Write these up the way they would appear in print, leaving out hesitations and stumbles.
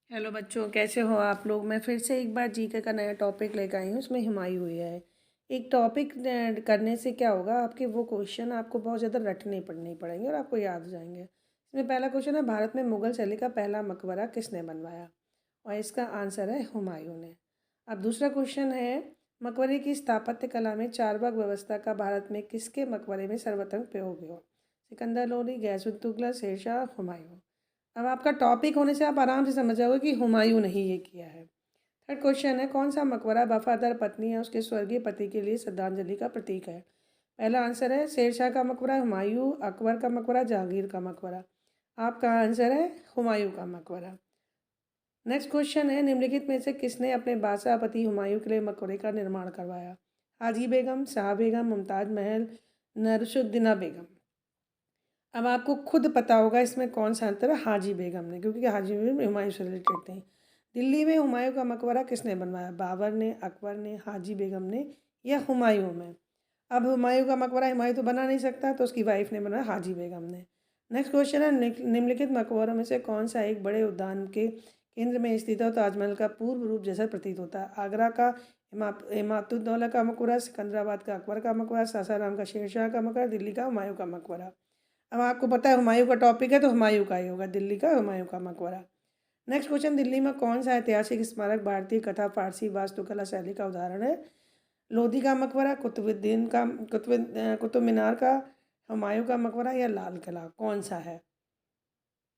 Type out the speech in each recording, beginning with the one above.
Hello बच्चों, कैसे हो आप लोग। मैं फिर से एक बार जीके का नया टॉपिक लेकर आई हूँ। उसमें हुमायूं हुई है। एक टॉपिक करने से क्या होगा, आपके वो क्वेश्चन आपको बहुत ज़्यादा रटने पड़ने पड़ेंगे और आपको याद हो जाएंगे। इसमें पहला क्वेश्चन है, भारत में मुगल शैली का पहला मकबरा किसने बनवाया, और इसका आंसर है हुमायूं ने। अब दूसरा क्वेश्चन है, मकबरे की स्थापत्य कला में चारबाग व्यवस्था का भारत में किसके मकबरे में सर्वप्रथम प्रयोग हुआ। सिकंदर लोदी, गयासुद्दीन तुगलक, शेरशाह, हुमायूं। अब आपका टॉपिक होने से आप आराम से समझ जाओगे कि हुमायूं ने ही ये किया है। थर्ड क्वेश्चन है, कौन सा मकबरा वफादार पत्नी या उसके स्वर्गीय पति के लिए श्रद्धांजलि का प्रतीक है। पहला आंसर है शेरशाह का मकबरा, हुमायूं, अकबर का मकबरा, जहांगीर का मकबरा। आपका आंसर है हुमायूं का मकबरा। नेक्स्ट क्वेश्चन है, निम्नलिखित में से किसने अपने बादशाह पति हुमायूं के लिए मकबरे का निर्माण करवाया। हाजी बेगम, शाह बेगम, मुमताज महल, नरसुद्दीना बेगम। अब आपको खुद पता होगा इसमें कौन सा आंसर है, हाजी बेगम ने, क्योंकि हाजी बेगम हुमायूं से रिलेटेड थे। दिल्ली में हुमायूं का मकबरा किसने बनवाया, बाबर ने, अकबर ने, हाजी बेगम ने, या हुमायूं में। अब हुमायूं का मकबरा हुमायूं तो बना नहीं सकता, तो उसकी वाइफ ने बनाया, हाजी बेगम ने। नेक्स्ट क्वेश्चन है, निम्नलिखित मकबरों में से कौन सा एक बड़े उद्यान के केंद्र में स्थित है, ताजमहल का पूर्व रूप जैसा प्रतीत होता है। आगरा का इमामतुद्दौला का मकबरा, सिकंदराबाद का अकबर का मकबरा, सासाराम का शेरशाह का मकबरा, दिल्ली का हुमायूं का मकबरा। अब आपको पता है हुमायूं का टॉपिक है तो हुमायूं का ही होगा, दिल्ली का हुमायूं का मकबरा। नेक्स्ट क्वेश्चन, दिल्ली में कौन सा ऐतिहासिक स्मारक भारतीय कथा फारसी वास्तुकला शैली का उदाहरण है। लोधी का मकबरा, कुतुब मीनार का, हुमायूं का मकबरा, या लाल किला, कौन सा है।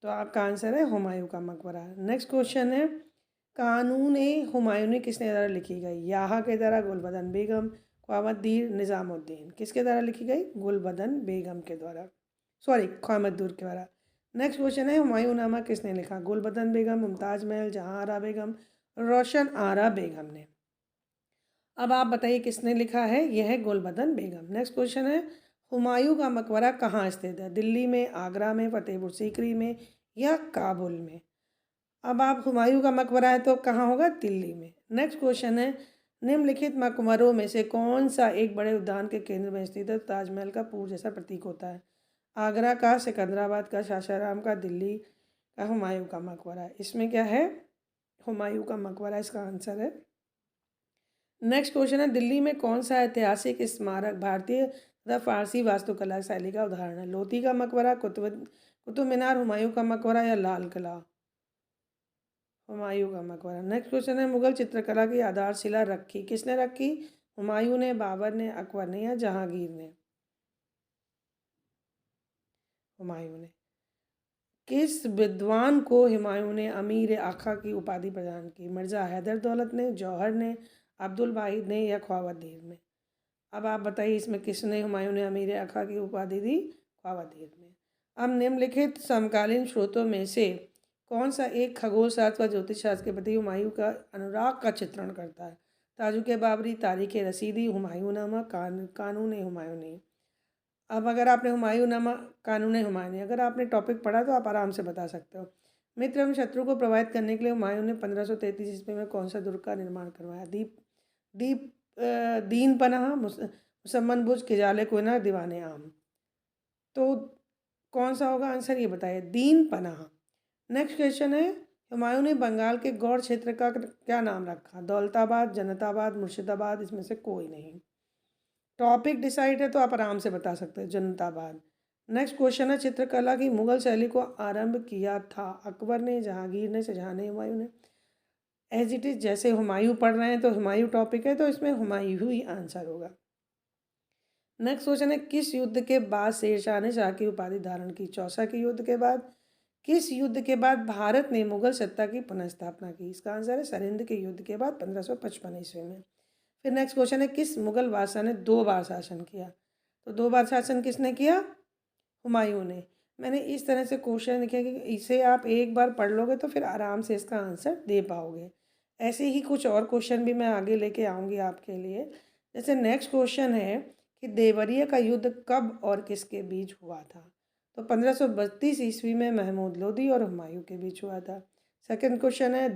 तो आपका आंसर है हुमायूं का मकबरा। नेक्स्ट क्वेश्चन है, कानून ए हुमायूनी किसने द्वारा लिखी गई। याहा के द्वारा, गुलबदन बेगम, ख्वामद्दीन, निज़ामुद्दीन। किसके द्वारा लिखी गई, गुलबदन बेगम के द्वारा, सॉरी ख्वामद्दूर के द्वारा। नेक्स्ट क्वेश्चन है, हुमायूं नामा किसने लिखा। गुलबदन बेगम, मुमताज महल, जहां आरा बेगम, रोशन आरा बेगम ने। अब आप बताइए किसने लिखा है, यह है गुलबदन बेगम। नेक्स्ट क्वेश्चन है, हुमायूं का मकबरा कहाँ स्थित है। दिल्ली में, आगरा में, फतेहपुर सीकरी में, या काबुल में। अब आप हुमायूं का मकबरा है तो कहाँ होगा, दिल्ली में। नेक्स्ट क्वेश्चन है, निम्नलिखित मकबरों में से कौन सा एक बड़े उद्यान के केंद्र में स्थित है, ताजमहल का पूर्व जैसा प्रतीक होता है। आगरा का, सिकंदराबाद का, सासाराम का, दिल्ली का हुमायूं का मकबरा। इसमें क्या है, हुमायूं का मकबरा इसका आंसर है। नेक्स्ट क्वेश्चन है, दिल्ली में कौन सा ऐतिहासिक स्मारक भारतीय तथा फारसी वास्तुकला शैली का उदाहरण है। लोधी का मकबरा, कुतुब मीनार, हुमायूं का मकबरा, या लाल किला। हुमायूं का मकबरा। नेक्स्ट क्वेश्चन है, मुगल चित्रकला की आधारशिला रखी किसने रखी। हुमायूं ने, बाबर ने, अकबर ने, या जहांगीर ने। हुमायूं ने। किस विद्वान को हुमायूं ने अमीर आखा की उपाधि प्रदान की। मिर्ज़ा हैदर दौलत ने, जौहर ने, अब्दुल वाहिद ने, या ख्वावतीर ने। अब आप बताइए इसमें किसने हुमायूं ने अमीर आखा की उपाधि दी, ख्वावतीर ने। अब निम्नलिखित समकालीन स्रोतों में से कौन सा एक खगोल शास्त्र व ज्योतिष शास्त्र के प्रति हुमायूं का अनुराग का चित्रण करता है। ताजुक बाबरी, तारीख रसीदी, हुमायूंनामा, कानून हुमायूनी। अब अगर आपने हुमायूंनामा, कानून हुमायूनी अगर आपने टॉपिक पढ़ा तो आप आराम से बता सकते हो। मित्र एवं शत्रु को प्रभावित करने के लिए हुमायूं ने 1533 ईस्वी में कौन सा दुर्ग का निर्माण करवाया। दीप दीप दीन पनाह, मुसम्मन बुज, किजाले कोयना, दीवाने आम। तो कौन सा होगा आंसर, ये बताइए, दीन पनाह। नेक्स्ट क्वेश्चन है, हुमायूं ने बंगाल के गौड़ क्षेत्र का क्या नाम रखा। दौलताबाद, जनताबाद, मुर्शिदाबाद, इसमें से कोई नहीं। टॉपिक डिसाइड है तो आप आराम से बता सकते हैं, जनताबाद। नेक्स्ट क्वेश्चन है, चित्रकला की मुगल शैली को आरंभ किया था। अकबर ने, जहांगीर ने, शाहजहां ने, हुमायूं ने। एज इट इज़ जैसे हुमायूं पढ़ रहे हैं तो हुमायूं टॉपिक है तो इसमें हुमायूं ही आंसर होगा। नेक्स्ट क्वेश्चन है, किस युद्ध के बाद शेरशाह ने शाह की उपाधि धारण की। चौसा के युद्ध के बाद। किस युद्ध के बाद भारत ने मुगल सत्ता की पुनर्स्थापना की। इसका आंसर है सरिंद के युद्ध के बाद 1555 ईस्वी में। फिर नेक्स्ट क्वेश्चन है, किस मुगल बादशाह ने 2 बार शासन किया। तो 2 बार शासन किसने किया, हुमायूं ने। मैंने इस तरह से क्वेश्चन लिखे कि इसे आप एक बार पढ़ लोगे तो फिर आराम से इसका आंसर दे पाओगे। ऐसे ही कुछ और क्वेश्चन भी मैं आगे लेके आऊँगी आपके लिए। जैसे नेक्स्ट क्वेश्चन है कि देवरिया का युद्ध कब और किसके बीच हुआ था। तो 1532 ईस्वी में महमूद लोदी और हुमायूं के बीच हुआ था। सेकंड क्वेश्चन है,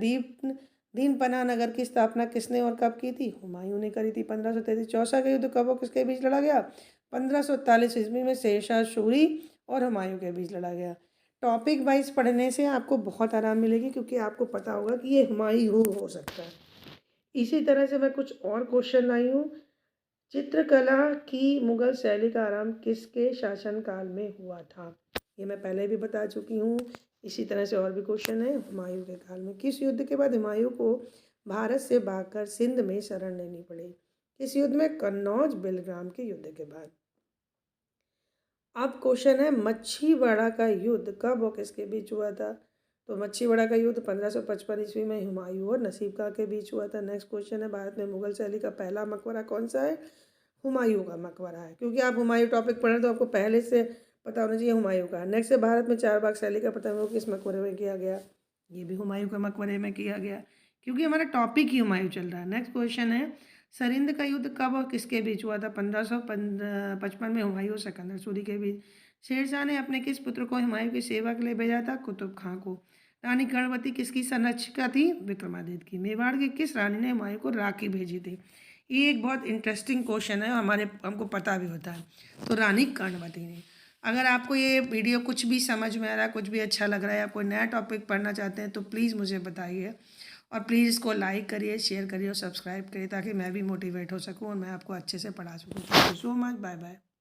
दीन पनाह नगर की स्थापना किसने और कब की थी। हुमायूं ने करी थी 1533। चौसा का युद्ध कब और किसके बीच लड़ा गया। 1541 ईस्वी में शेरशाह सूरी और हुमायूं के बीच लड़ा गया। टॉपिक वाइज पढ़ने से आपको बहुत आराम मिलेगी, क्योंकि आपको पता होगा कि ये हुमायूं हो सकता है। इसी तरह से मैं कुछ और क्वेश्चन लाई हूँ। चित्रकला की मुगल शैली का आरंभ किसके शासनकाल में हुआ था? ये मैं पहले भी बता चुकी हूँ। इसी तरह से और भी क्वेश्चन है। हुमायूं के काल में। किस युद्ध के बाद हुमायूं को भारत से भागकर सिंध में शरण लेनी पड़ी? किस युद्ध में? कन्नौज बेलग्राम के युद्ध के बाद। अब क्वेश्चन है, मच्छीवाड़ा का युद्ध कब और किसके बीच हुआ था? तो मच्छीवाड़ा का युद्ध 1555 ईस्वी में हुमायूं और नसीब खां के बीच हुआ था। नेक्स्ट क्वेश्चन है, भारत में मुगल शैली का पहला मकबरा कौन सा है? हुमायूं का मकबरा है, क्योंकि आप हुमायूं टॉपिक पढ़ रहे हैं तो आपको पहले से पता होना चाहिए हुमायूं का। नेक्स्ट है, भारत में चारबाग शैली का प्रथम उपयोग किस मकबरे में किया गया? ये भी हुमायूं के मकबरे में किया गया, क्योंकि हमारा टॉपिक ही हुमायूं चल रहा है। नेक्स्ट क्वेश्चन है, सरिंद का युद्ध कब और किसके बीच हुआ था? 1555 में हुमायूं और सिकंदर सूरी के बीच। शेरशाह ने अपने किस पुत्र को हुमायूं की सेवा के लिए भेजा था? कुतुब खां को। रानी कर्णवती किसकी संरक्षिका थी? विक्रमादित्य की। मेवाड़ की किस रानी ने हुमायूं को राखी भेजी थी? ये एक बहुत इंटरेस्टिंग क्वेश्चन है, हमको पता भी होता है। तो रानी कर्णवती ने। अगर आपको ये वीडियो कुछ भी समझ में आ रहा है, कुछ भी अच्छा लग रहा है, आप कोई नया टॉपिक पढ़ना चाहते हैं तो प्लीज़ मुझे बताइए, और प्लीज़ इसको लाइक करिए, शेयर करिए और सब्सक्राइब करिए, ताकि मैं भी मोटिवेट हो सकूँ और मैं आपको अच्छे से पढ़ा सकूँ। Thank you so much. Bye bye.